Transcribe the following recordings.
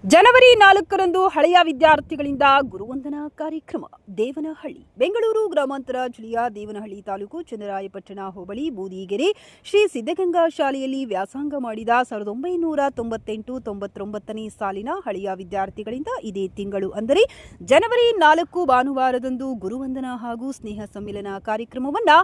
ಜನವರಿ 4ರಂದು ಹಳೆಯ ವಿದ್ಯಾರ್ಥಿಗಳಿಂದ ಗುರುವಂದನಾ ಕಾರ್ಯಕ್ರಮ. ದೇವನಹಳ್ಳಿ. ಬೆಂಗಳೂರು ಗ್ರಾಮಾಂತರ ಜಿಲ್ಲೆಯ ದೇವನಹಳ್ಳಿ ತಾಲೂಕು ಚನ್ನರಾಯಪಟ್ಟಣ ಹೋಬಳಿ ಬೂದಿಗೆರೆ ಶ್ರೀ ಸಿದ್ಧಗಂಗಾ ಶಾಲೆಯಲ್ಲಿ ವ್ಯಾಸಂಗ ಮಾಡಿದ 1998-99ನೇ ಸಾಲಿನ ಹಳೆಯ ವಿದ್ಯಾರ್ಥಿಗಳಿಂದ ಇದೇ ತಿಂಗಳು ಅಂದರೆ ಜನವರಿ 4 ಭಾನುವಾರದಂದು ಗುರುವಂದನಾ ಹಾಗೂ ಸ್ನೇಹ ಸಮ್ಮಿಲನ ಕಾರ್ಯಕ್ರಮವನ್ನು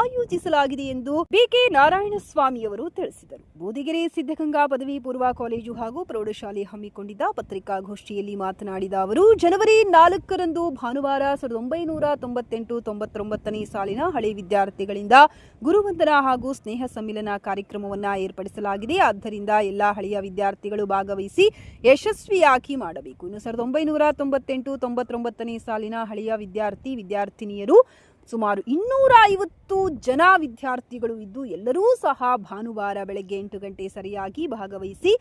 ಆಯೋಜಿಸಲಾಗಿದೆ ಎಂದು ಬಿಕೆ ನಾರಾಯಣಸ್ವಾಮಿಯವರು ತಿಳಿಸಿದರು. ಬೂದಿಗೆರೆ ಸಿದ್ಧಗಂಗಾ ಪದವಿ ಪೂರ್ವ ಕಾಲೇಜು ಹಾಗೂ ಪ್ರೌಢಶಾಲೆ ಹಮ್ಮಿಕೊಂಡಿದ್ದ ಪತ್ರಿಕಾಗೋಷ್ಠಿಯಲ್ಲಿ ಮಾತನಾಡಿದ ಅವರು, ಜನವರಿ 4ರಂದು ಭಾನುವಾರ 1998-99ನೇ ಸಾಲಿನ ಹಳೆ ವಿದ್ಯಾರ್ಥಿಗಳಿಂದ ಗುರುವಂದನಾ ಹಾಗೂ ಸ್ನೇಹ ಸಮ್ಮಿಲನ ಕಾರ್ಯಕ್ರಮವನ್ನು ಏರ್ಪಡಿಸಲಾಗಿದೆ. ಆದ್ದರಿಂದ ಎಲ್ಲ ಹಳೆಯ ವಿದ್ಯಾರ್ಥಿಗಳು ಭಾಗವಹಿಸಿ ಯಶಸ್ವಿಯಾಗಿ ಮಾಡಬೇಕು. ಇನ್ನು 1998-99ನೇ ಸಾಲಿನ ಹಳೆಯ ವಿದ್ಯಾರ್ಥಿನಿಯರು ಸುಮಾರು 250 ಜನ ವಿದ್ಯಾರ್ಥಿಗಳು ಇದ್ದು ಎಲ್ಲರೂ ಸಹ ಭಾನುವಾರ ಬೆಳಗ್ಗೆ 8 ಗಂಟೆ ಸರಿಯಾಗಿ ಭಾಗವಹಿಸಿ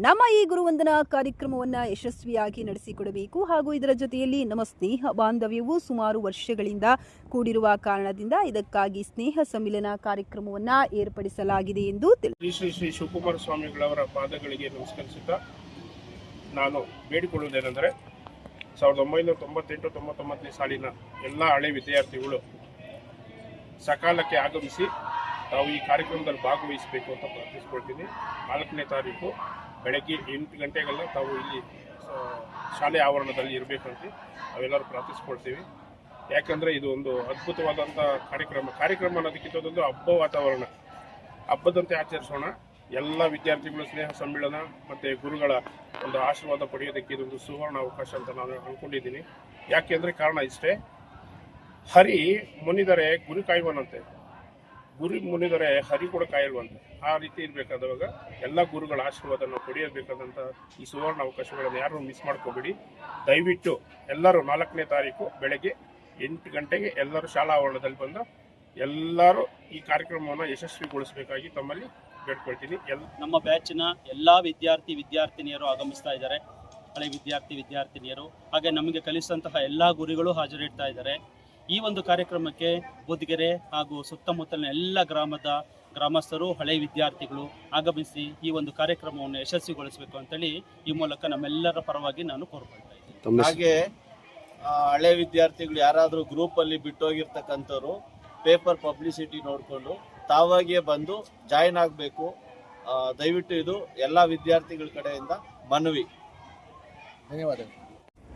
ನಮ್ಮ ಈ ಗುರುವಂದನಾ ಕಾರ್ಯಕ್ರಮವನ್ನು ಯಶಸ್ವಿಯಾಗಿ ನಡೆಸಿಕೊಡಬೇಕು. ಹಾಗೂ ಇದರ ಜೊತೆಯಲ್ಲಿ ನಮ್ಮ ಸ್ನೇಹ ಬಾಂಧವ್ಯವು ಸುಮಾರು ವರ್ಷಗಳಿಂದ ಕೂಡಿರುವ ಕಾರಣದಿಂದ ಇದಕ್ಕಾಗಿ ಸ್ನೇಹ ಸಮ್ಮಿಲನ ಕಾರ್ಯಕ್ರಮವನ್ನು ಏರ್ಪಡಿಸಲಾಗಿದೆ ಎಂದು ಶ್ರೀ ಶಿವಕುಮಾರ ಸ್ವಾಮಿಗಳವರ ಪಾದಗಳಿಗೆ ನಮಸ್ಕರಿಸುತ್ತಾ ನಾನು ಬೇಡಿಕೊಳ್ಳುವುದೇನೆಂದರೆ 1998-99ನೇ ಸಾಲಿನ ಎಲ್ಲ ಹಳೆ ವಿದ್ಯಾರ್ಥಿಗಳು ಸಕಾಲಕ್ಕೆ ಆಗಮಿಸಿ ತಾವು ಈ ಕಾರ್ಯಕ್ರಮದಲ್ಲಿ ಭಾಗವಹಿಸಬೇಕು ಅಂತ ಪ್ರಾರ್ಥಿಸ್ಕೊಳ್ತೀನಿ. 4ನೇ ತಾರೀಕು ಬೆಳಗ್ಗೆ 8 ಗಂಟೆಗೆಲ್ಲ ತಾವು ಇಲ್ಲಿ ಶಾಲೆ ಆವರಣದಲ್ಲಿ ಇರಬೇಕಂತ ನಾವೆಲ್ಲರೂ ಪ್ರಾರ್ಥಿಸ್ಕೊಳ್ತೀವಿ. ಯಾಕಂದರೆ ಇದು ಒಂದು ಅದ್ಭುತವಾದಂಥ ಕಾರ್ಯಕ್ರಮ ಅನ್ನೋದಕ್ಕಿಂತ ಒಂದು ಹಬ್ಬ ವಾತಾವರಣ, ಹಬ್ಬದಂತೆ ಆಚರಿಸೋಣ. ಎಲ್ಲ ವಿದ್ಯಾರ್ಥಿಗಳು ಸ್ನೇಹ ಸಮ್ಮೇಳನ ಮತ್ತು ಗುರುಗಳ ಒಂದು ಆಶೀರ್ವಾದ ಪಡೆಯೋದಕ್ಕೆ ಇದೊಂದು ಸುವರ್ಣ ಅವಕಾಶ ಅಂತ ನಾನು ಅಂದ್ಕೊಂಡಿದ್ದೀನಿ. ಯಾಕೆಂದರೆ ಕಾರಣ ಇಷ್ಟೇ, ಹರಿ ಮುನಿದರೆ ಗುರಿ ಕಾಯುವನಂತೆ, ಗುರಿ ಮುನಿದರೆ ಹರಿ ಕೂಡ ಕಾಯಲ್ವಂತೆ. ಆ ರೀತಿ ಇರಬೇಕಾದವಾಗ ಎಲ್ಲ ಗುರುಗಳ ಆಶೀರ್ವಾದನ ಪಡೆಯಬೇಕಾದಂಥ ಈ ಸುವರ್ಣ ಅವಕಾಶಗಳನ್ನು ಯಾರು ಮಿಸ್ ಮಾಡ್ಕೋಬೇಡಿ. ದಯವಿಟ್ಟು ಎಲ್ಲರೂ 4ನೇ ತಾರೀಕು ಬೆಳಗ್ಗೆ 8 ಗಂಟೆಗೆ ಎಲ್ಲರೂ ಶಾಲಾ ಆವರಣದಲ್ಲಿ ಬಂದು ಎಲ್ಲರೂ ಈ ಕಾರ್ಯಕ್ರಮವನ್ನು ಯಶಸ್ವಿಗೊಳಿಸಬೇಕಾಗಿ ತಮ್ಮಲ್ಲಿ ಬೇಡ್ಕೊಳ್ತೀನಿ. ನಮ್ಮ ಬ್ಯಾಚಿನ ಎಲ್ಲ ವಿದ್ಯಾರ್ಥಿನಿಯರು ಆಗಮಿಸ್ತಾ ಇದ್ದಾರೆ. ಹಳೆ ವಿದ್ಯಾರ್ಥಿನಿಯರು ಹಾಗೆ ನಮಗೆ ಕಲಿಸಿದಂತಹ ಎಲ್ಲ ಗುರುಗಳು ಹಾಜರಿಡ್ತಾ ಇದ್ದಾರೆ. ಈ ಒಂದು ಕಾರ್ಯಕ್ರಮಕ್ಕೆ ಬೂದಿಗೆರೆ ಹಾಗೂ ಸುತ್ತಮುತ್ತಲಿನ ಎಲ್ಲ ಗ್ರಾಮಸ್ಥರು ಹಳೆ ವಿದ್ಯಾರ್ಥಿಗಳು ಆಗಮಿಸಿ ಈ ಒಂದು ಕಾರ್ಯಕ್ರಮವನ್ನು ಯಶಸ್ವಿಗೊಳಿಸಬೇಕು ಅಂತೇಳಿ ಈ ಮೂಲಕ ನಮ್ಮೆಲ್ಲರ ಪರವಾಗಿ ನಾನು ಕೋರ್ಕೊಳ್ತಾ ಇದ್ದೀನಿ. ಹಾಗೆ ಹಳೆ ವಿದ್ಯಾರ್ಥಿಗಳು ಯಾರಾದರೂ ಗ್ರೂಪಲ್ಲಿ ಬಿಟ್ಟೋಗಿರ್ತಕ್ಕಂಥವ್ರು ಪೇಪರ್ ಪಬ್ಲಿಸಿಟಿ ನೋಡಿಕೊಂಡು ತಾವಾಗಿಯೇ ಬಂದು ಜಾಯಿನ್ ಆಗಬೇಕು. ದಯವಿಟ್ಟು ಇದು ಎಲ್ಲ ವಿದ್ಯಾರ್ಥಿಗಳ ಕಡೆಯಿಂದ ಮನವಿ. ಧನ್ಯವಾದಗಳು.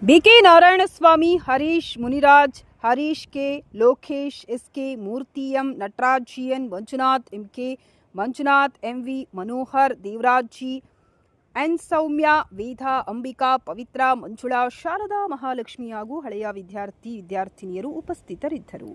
B K Narayanaswamy, Harish Muniraj, Harish K, Lokesh S K, Murthy M, Nataraj G N, Manjunath M K, Manjunath M V, Manohar, Devaraj G, N Soumya, Veda, Ambika, Pavitra, Manjula, Sharada, Mahalakshmi ಹಾಗೂ ಹಳೆಯ ವಿದ್ಯಾರ್ಥಿನಿಯರು ಉಪಸ್ಥಿತರಿದ್ದರು.